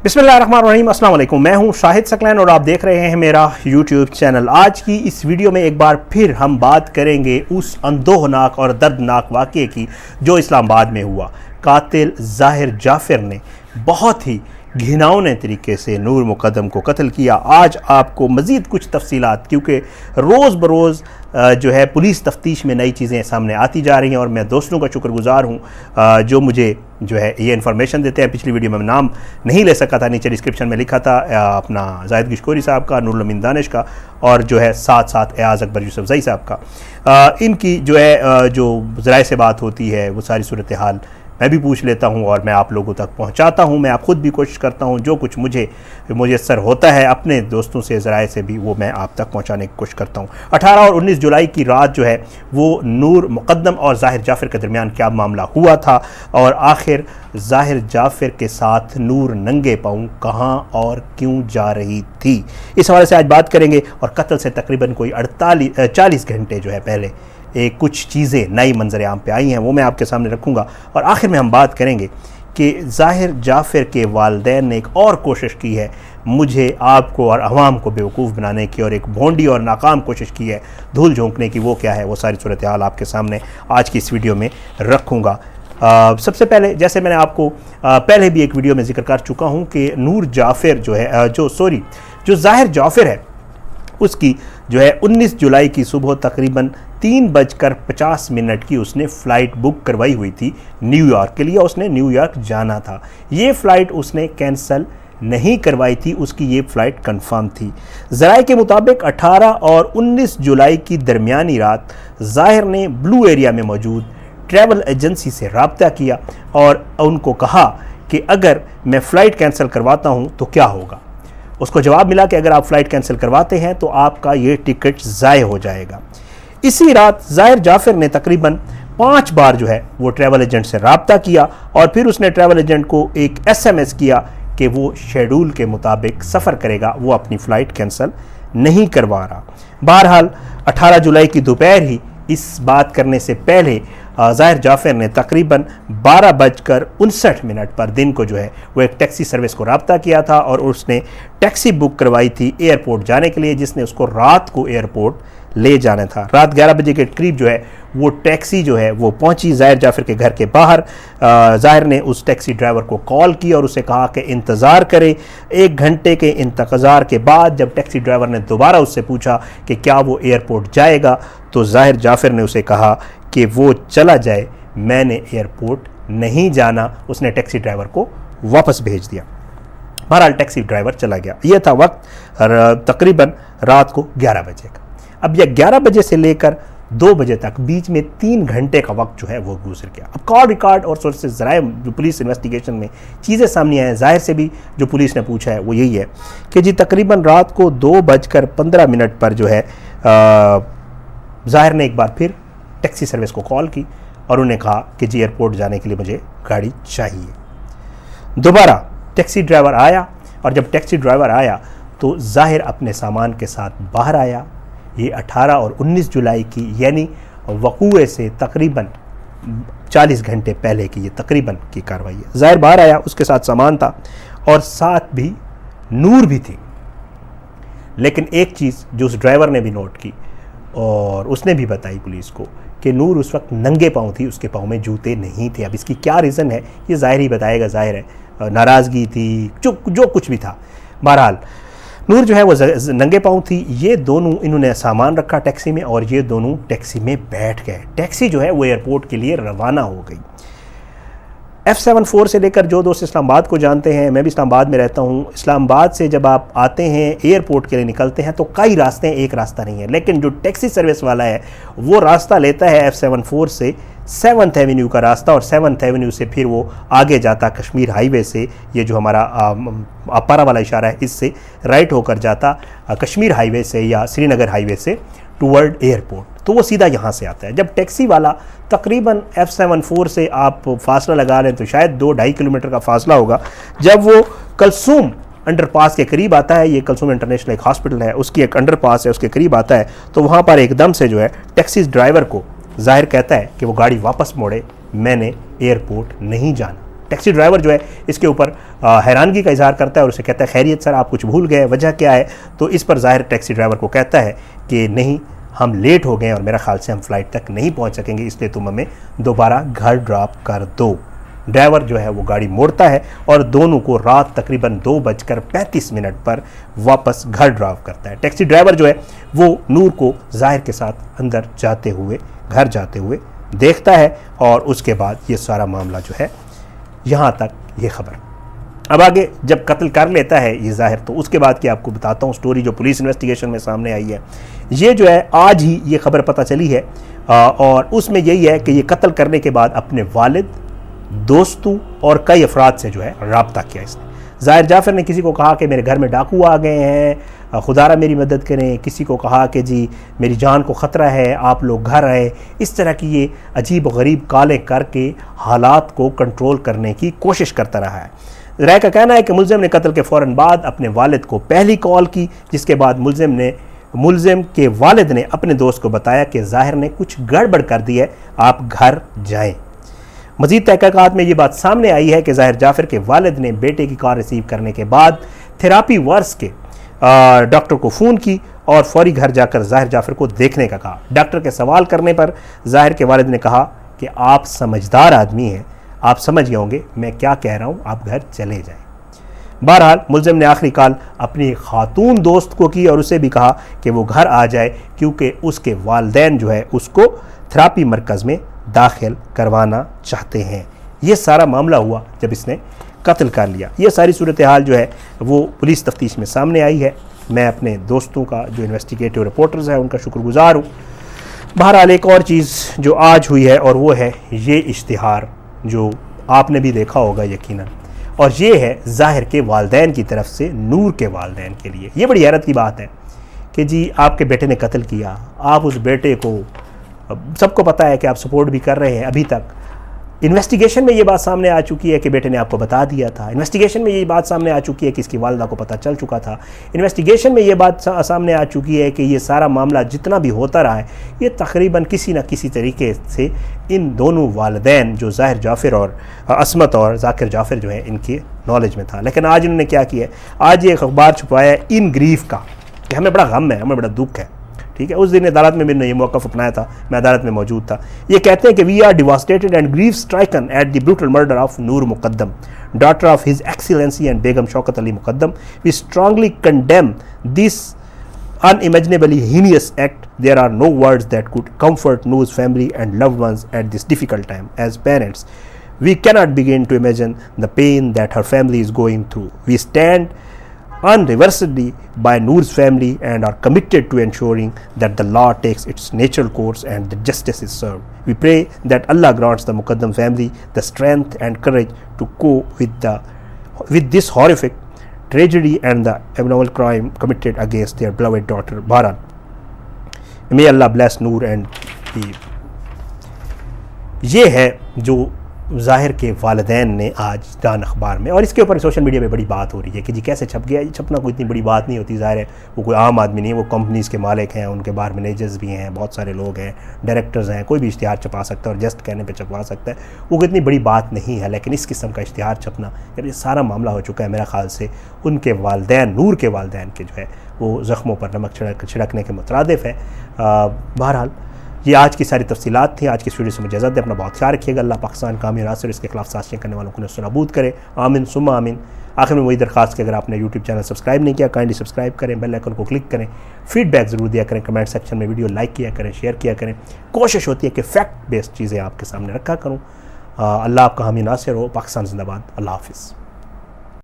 बिस्मिल्लाहिर्रहमानिर्रहीम, अस्सलाम वालेकुम। मैं हूं शाहिद सकलैन और आप देख रहे हैं मेरा यूट्यूब चैनल। आज की इस वीडियो में एक बार फिर हम बात करेंगे उस अंदोहनाक और दर्दनाक वाक़ये की जो इस्लामाबाद में हुआ। कातिल ज़ाहिर जाफ़िर ने बहुत ही घिनौने तरीके से नूर मुक़द्दम को कत्ल किया। आज आपको मज़ीद कुछ तफसीलात, क्योंकि रोज़ बरोज़ जो है पुलिस तफ्तीश में नई चीज़ें सामने आती जा रही हैं और मैं दोस्तों का शुक्रगुज़ार हूँ जो मुझे जो है ये इन्फॉर्मेशन देते हैं। पिछली वीडियो में मैं नाम नहीं ले सका था, नीचे डिस्क्रिप्शन में लिखा था अपना जाहिद गिशकोरी साहब का, नूरुल अमीन दानिश का और जो है साथ साथ एयाज़ अकबर यूसुफ़ज़ई साहब का। इनकी जो है जो ज़राए से बात होती है वो सारी सूरत हाल मैं भी पूछ लेता हूं और मैं आप लोगों तक पहुंचाता हूं। मैं ख़ुद भी कोशिश करता हूं जो कुछ मुझे मुयस्सर होता है अपने दोस्तों से ज़राए से भी वो मैं आप तक पहुंचाने की कोशिश करता हूं। 18 और 19 जुलाई की रात जो है वो नूर मुक़द्दम और ज़ाहिर जाफ़िर के दरमियान क्या मामला हुआ था और आखिर ज़ाहिर जाफ़िर के साथ नूर नंगे पाँव कहाँ और क्यों जा रही थी, इस हवाले से आज बात करेंगे। और कत्ल से तकरीबन कोई 40 घंटे जो है पहले कुछ चीज़ें नई मंजर आम पे आई हैं, वो मैं आपके सामने रखूँगा। और आखिर में हम बात करेंगे कि ज़ाहिर जाफ़िर के वालिदैन ने एक और कोशिश की है मुझे, आपको और अवाम को बेवकूफ़ बनाने की, और एक भोंडी और नाकाम कोशिश की है धूल झोंकने की। वो क्या है, वो सारी सूरत हाल आपके सामने आज की इस वीडियो में रखूँगा। सबसे पहले, जैसे मैंने आपको पहले भी एक वीडियो में जिक्र कर चुका हूँ कि नूर जाफ़िर जो है जो ज़ाहिर जाफ़िर है उसकी जो है 19 जुलाई की सुबह तकरीबन 3:50 की उसने फ़्लाइट बुक करवाई हुई थी न्यूयॉर्क के लिए। उसने न्यूयॉर्क जाना था, ये फ़्लाइट उसने कैंसिल नहीं करवाई थी, उसकी ये फ़्लाइट कंफर्म थी। ज़राए के मुताबिक 18 और 19 जुलाई की दरमियानी रात ज़ाहिर ने ब्लू एरिया में मौजूद ट्रैवल एजेंसी से रब्ता किया और उनको कहा कि अगर मैं फ़्लाइट कैंसिल करवाता हूँ तो क्या होगा। उसको जवाब मिला कि अगर आप फ़्लाइट कैंसिल करवाते हैं तो आपका ये टिकट ज़ाय हो जाएगा। इसी रात ज़ाहिर जाफ़िर ने तकरीबन 5 बार जो है वो ट्रैवल एजेंट से रब्ता किया और फिर उसने ट्रैवल एजेंट को एक SMS किया कि वो शेड्यूल के मुताबिक सफ़र करेगा, वो अपनी फ़्लाइट कैंसिल नहीं करवा रहा। बहरहाल 18 जुलाई की दोपहर ही इस बात करने से पहले ज़ाहिर जाफ़िर ने तकरीबन 12:59 पर दिन को जो है वो एक टैक्सी सर्विस को रब्ता किया था और उसने टैक्सी बुक करवाई थी एयरपोर्ट जाने के लिए, जिसने उसको रात को एयरपोर्ट ले जाना था। रात 11 बजे के करीब जो है वो टैक्सी जो है वो पहुंची ज़ाहिर जाफ़िर के घर के बाहर। ज़ाहिर ने उस टैक्सी ड्राइवर को कॉल की और उसे कहा कि इंतज़ार करे। 1 घंटे के इंतज़ार के बाद जब टैक्सी ड्राइवर ने दोबारा उससे पूछा कि क्या वो एयरपोर्ट जाएगा, तो ज़ाहिर जाफ़िर ने उसे कहा कि वो चला जाए, मैंने एयरपोर्ट नहीं जाना। उसने टैक्सी ड्राइवर को वापस भेज दिया। बहरहाल टैक्सी ड्राइवर चला गया। यह था वक्त तकरीबन रात को 11 बजे का। अब यह 11 बजे से लेकर 2 बजे तक बीच में 3 घंटे का वक्त जो है वो गुजर गया। अब कॉल रिकॉर्ड और सोर्सेज ज़राए जो पुलिस इन्वेस्टिगेशन में चीज़ें सामने आए, ज़ाहिर से भी जो पुलिस ने पूछा है वो यही है कि जी तकरीबन रात को 2:15 पर जो है ज़ाहिर ने एक बार फिर टैक्सी सर्विस को कॉल की और उन्हें कहा कि जी एयरपोर्ट जाने के लिए मुझे गाड़ी चाहिए। दोबारा टैक्सी ड्राइवर आया और जब टैक्सी ड्राइवर आया तो ज़ाहिर अपने सामान के साथ बाहर आया। ये 18 और 19 जुलाई की यानी वक़ूए से तकरीबन 40 घंटे पहले की ये तकरीबन की कार्रवाई है। ज़ाहिर बाहर आया, उसके साथ सामान था और साथ भी नूर भी थी। लेकिन एक चीज़ जो उस ड्राइवर ने भी नोट की और उसने भी बताई पुलिस को कि नूर उस वक्त नंगे पाँव थी, उसके पाँव में जूते नहीं थे। अब इसकी क्या रीज़न है ये ज़ाहिर ही बताएगा। ज़ाहिर है नाराज़गी थी, जो कुछ भी था। बहरहाल नूर जो है वो नंगे पाँव थी। ये दोनों, इन्होंने सामान रखा टैक्सी में और ये दोनों टैक्सी में बैठ गए। टैक्सी जो है वो एयरपोर्ट के लिए रवाना हो गई। F74 से लेकर जो दोस्त इस्लामाबाद को जानते हैं, मैं भी इस्लामाबाद में रहता हूँ। इस्लामाबाद से जब आप आते हैं एयरपोर्ट के लिए निकलते हैं तो कई रास्ते हैं, एक रास्ता नहीं है। लेकिन जो टैक्सी सर्विस वाला है वो रास्ता लेता है F74 से 7th एवेन्यू का रास्ता और 7th एवेन्यू से फिर वो आगे जाता कश्मीर हाईवे से, ये जो हमारा अपारा वाला इशारा है इससे राइट होकर जाता कश्मीर हाईवे से या श्रीनगर हाईवे से टूवर्ड एयरपोर्ट, तो वो सीधा यहाँ से आता है। जब टैक्सी वाला तकरीबन F74 से आप फासला लगा लें तो शायद 2-2.5 किलोमीटर का फासला होगा, जब वो कलसूम अंडरपास के करीब आता है, ये कलसूम इंटरनेशनल एक हॉस्पिटल है, उसकी एक अंडरपास है, उसके करीब आता है, तो वहाँ पर एकदम से जो है टैक्सी ड्राइवर को ज़ाहिर कहता है कि वो गाड़ी वापस मोड़े, मैंने एयरपोर्ट नहीं जाना। टैक्सी ड्राइवर जो है इसके ऊपर हैरानगी का इजहार करता है और उसे कहता है खैरियत सर, आप कुछ भूल गए, वजह क्या है? तो इस पर ज़ाहिर टैक्सी ड्राइवर को कहता है कि नहीं, हम लेट हो गए और मेरा ख्याल से हम फ्लाइट तक नहीं पहुंच सकेंगे, इसलिए तुम हमें दोबारा घर ड्रॉप कर दो। ड्राइवर जो है वो गाड़ी मोड़ता है और दोनों को रात तकरीबन 2:35 पर वापस घर ड्रॉप करता है। टैक्सी ड्राइवर जो है वो नूर को ज़ाहिर के साथ अंदर जाते हुए, घर जाते हुए देखता है और उसके बाद ये सारा मामला जो है, यहाँ तक ये खबर। अब आगे जब कत्ल कर लेता है ये ज़ाहिर, तो उसके बाद की आपको बताता हूँ स्टोरी जो पुलिस इन्वेस्टिगेशन में सामने आई है। ये जो है आज ही ये खबर पता चली है और उसमें यही है कि ये कत्ल करने के बाद अपने वालिद, दोस्तों और कई अफराद से जो है रब्ता किया इसने। ज़ाहिर जाफ़र ने किसी को कहा कि मेरे घर में डाकू आ गए हैं, खुदारा मेरी मदद करें। किसी को कहा कि जी मेरी जान को ख़तरा है, आप लोग घर आए। इस तरह की ये अजीब गरीब कालें करके हालात को कंट्रोल करने की कोशिश करता रहा है। राय का कहना है कि मुलज़िम ने कत्ल के फ़ौरन बाद अपने वालिद को पहली कॉल की, जिसके बाद मुलज़िम के वालिद ने अपने दोस्त को बताया कि ज़ाहिर ने कुछ गड़बड़ कर दी है, आप घर जाएँ। मज़ीद तहक़ीक़ात में ये बात सामने आई है कि ज़ाहिर जाफ़र के वालिद ने बेटे की कॉल रिसीव करने के बाद थेरापी वर्स के डॉक्टर को फ़ोन की और फौरी घर जाकर ज़ाहिर जाफ़र को देखने का कहा। डॉक्टर के सवाल करने पर ज़ाहिर के वालिद ने कहा कि आप समझदार आदमी हैं, आप समझ गए होंगे मैं क्या कह रहा हूँ, आप घर चले जाएँ। बहरहाल मुलज़िम ने आखिरी कॉल अपनी खातून दोस्त को की और उसे भी कहा कि वो घर आ जाए, क्योंकि उसके वालिदैन जो है उसको थेरापी मरकज़ में दाखिल करवाना चाहते हैं। ये सारा मामला हुआ जब इसने कत्ल कर लिया। ये सारी सूरत हाल जो है वो पुलिस तफ्तीश में सामने आई है। मैं अपने दोस्तों का जो इन्वेस्टिगेटिव रिपोर्टर्स हैं उनका शुक्रगुजार हूँ। बहरहाल एक और चीज़ जो आज हुई है और वो है ये इश्तिहार जो आपने भी देखा होगा यकीनन, और ये है ज़ाहिर के वालिदैन की तरफ से नूर के वालिदैन के लिए। ये बड़ी हैरत की बात है कि जी आपके बेटे ने कत्ल किया, आप उस बेटे को, सबको पता है कि आप सपोर्ट भी कर रहे हैं। अभी तक इन्वेस्टिगेशन में ये बात सामने आ चुकी है कि बेटे ने आपको बता दिया था। इन्वेस्टिगेशन में ये बात सामने आ चुकी है कि इसकी वालिदा को पता चल चुका था। इन्वेस्टिगेशन में ये बात सामने आ चुकी है कि ये सारा मामला जितना भी होता रहा है ये तकरीबन किसी न किसी तरीके से इन दोनों वालिदैन जो ज़ाहिर जाफ़र और असमत और ज़ाकिर जाफ़र जो है इनके नॉलेज में था। लेकिन आज इन्होंने क्या किया है, आज ये एक अखबार छुपाया है इन ग्रीफ का कि हमें बड़ा गम है, हमें बड़ा दुख है। ठीक है, उस दिन अदालत में मैंने ये मौक़िफ़ अपनाया था, मैं अदालत में मौजूद था। ये कहते हैं कि we are devastated and grief stricken at the brutal murder of Noor Mukadam, daughter of his excellency and Begum Shaukat Ali Mukadam. We strongly condemn this unimaginably heinous act. There are no words that could comfort Noor's family and loved ones at this difficult time. As parents, we cannot begin to imagine the pain that her family is going through. We stand unreservedly by Noor's family and are committed to ensuring that the law takes its natural course and the justice is served. We pray that Allah grants the Muqaddam family the strength and courage to cope with this horrific tragedy and the abnormal crime committed against their beloved daughter Baran. May Allah bless Noor and the ये है जो ज़ाहिर के वालिदैन ने आज डान अखबार में, और इसके ऊपर सोशल मीडिया पे बड़ी बात हो रही है कि जी कैसे छप गया। ये छपना कोई इतनी बड़ी बात नहीं होती। ज़ाहिर है वो कोई आम आदमी नहीं है, वो कंपनीज़ के मालिक हैं, उनके बाहर मैनेजर्स भी हैं, बहुत सारे लोग हैं, डायरेक्टर्स हैं, कोई भी इश्तिहार छपा सकता है और जस्ट कहने पे छपवा सकता है, वो कोई इतनी बड़ी बात नहीं है। लेकिन इस किस्म का इश्तिहार छपना, जब ये सारा मामला हो चुका है, मेरा ख्याल से उनके वालिदैन, नूर के वालिदैन के जो है वो ज़ख्मों पर नमक छिड़कने के मुतरादिफ है। बहरहाल ये आज की सारी तफसीलात थी। आज की वीडियो से मुझे इजाज़त दें। अपना बहुत ख्याल रखिएगा। अल्लाह पाकिस्तान कामी नासिर इसके खिलाफ साजिशें करने वालों को नसूनाबूद करे। आमीन सुम्मा आमीन। आखिर में वही दरख्वास्त कि अगर आपने यूट्यूब चैनल सब्सक्राइब नहीं किया, काइंडली सब्सक्राइब करें, बेल आइकन को क्लिक करें, फीडबैक ज़रूर दिया करें, कमेंट सेक्शन में वीडियो लाइक किया करें, शेयर किया करें। कोशिश होती है कि फैक्ट बेस्ड चीज़ें आपके सामने रखा करूँ। अल्लाह आपका हामी नासिर हो। पाकिस्तान जिंदाबाद। अल्लाह हाफिज़।